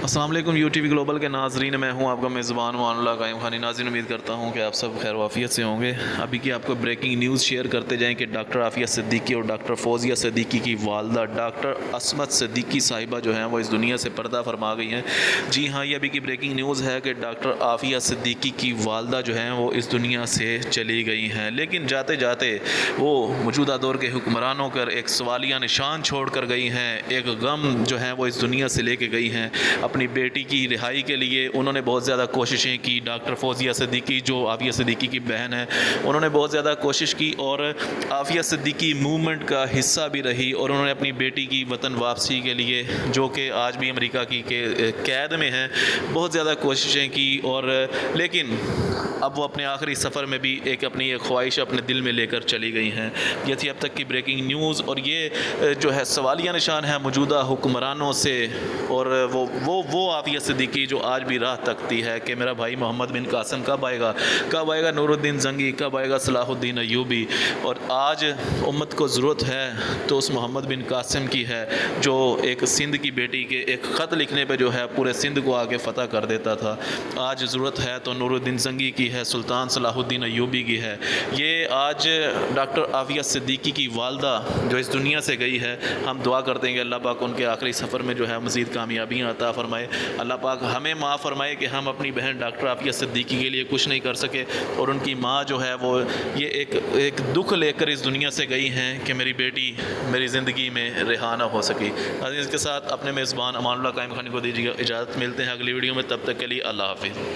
السلام علیکم U T V global کے ناظرین، میں ہوں آپ کا میزبان مان اللہ قائم خانی۔ ناظرین، امید کرتا ہوں کہ آپ سب خیر وافیت سے ہوں گے۔ ابھی کی آپ کو بریکنگ نیوز شیئر کرتے جائیں کہ ڈاکٹر عافیہ صدیقی اور ڈاکٹر فوزیہ صدیقی کی والدہ ڈاکٹر عصمت صدیقی صاحبہ جو ہیں وہ اس دنیا سے پردہ فرما گئی ہیں۔ جی ہاں، یہ ابھی کی بریکنگ نیوز ہے کہ ڈاکٹر عافیہ صدیقی کی والدہ جو ہیں وہ اس دنیا سے چلی گئی ہیں، لیکن جاتے جاتے وہ موجودہ دور کے حکمرانوں پر ایک سوالیہ نشان چھوڑ کر گئی ہیں، ایک غم جو ہے وہ اس دنیا سے لے کے گئی ہیں۔ اپنی بیٹی کی رہائی کے لیے انہوں نے بہت زیادہ کوششیں کی۔ ڈاکٹر فوزیہ صدیقی جو عافیہ صدیقی کی بہن ہے، انہوں نے بہت زیادہ کوشش کی اور عافیہ صدیقی موومنٹ کا حصہ بھی رہی، اور انہوں نے اپنی بیٹی کی وطن واپسی کے لیے، جو کہ آج بھی امریکہ کی قید میں ہیں، بہت زیادہ کوششیں کی، اور لیکن اب وہ اپنے آخری سفر میں بھی اپنی ایک خواہش اپنے دل میں لے کر چلی گئی ہیں۔ یہ تھی اب تک کی بریکنگ نیوز، اور یہ جو ہے سوالیہ نشان ہے موجودہ حکمرانوں سے، اور وہ عافیہ صدیقی جو آج بھی راہ تکتی ہے کہ میرا بھائی محمد بن قاسم کب آئے گا نور الدین زنگی، کب آئے گا صلاح الدین ایوبی۔ اور آج امت کو ضرورت ہے تو اس محمد بن قاسم کی ہے، جو ایک سندھ کی بیٹی کے ایک خط لکھنے پہ جو ہے پورے سندھ کو آگے فتح کر دیتا تھا۔ آج ضرورت ہے تو نور الدین زنگی کی ہے، سلطان صلاح الدین ایوبی کی ہے۔ یہ آج ڈاکٹر عافیہ صدیقی کی والدہ جو اس دنیا سے گئی ہے، ہم دعا کرتے ہیں کہ اللہ پاک ان کے آخری سفر میں جو ہے مزید کامیابیاں عطا فرمائے۔ اللہ پاک ہمیں معاف فرمائے کہ ہم اپنی بہن ڈاکٹر عافیہ صدیقی کے لیے کچھ نہیں کر سکے، اور ان کی ماں جو ہے وہ یہ ایک دکھ لے کر اس دنیا سے گئی ہیں کہ میری بیٹی میری زندگی میں رہا نہ ہو سکی۔ اس کے ساتھ اپنے میزبان امان اللہ قائم خانی کو دیجیے اجازت، ملتے ہیں اگلی ویڈیو میں، تب تک کے لیے اللہ حافظ۔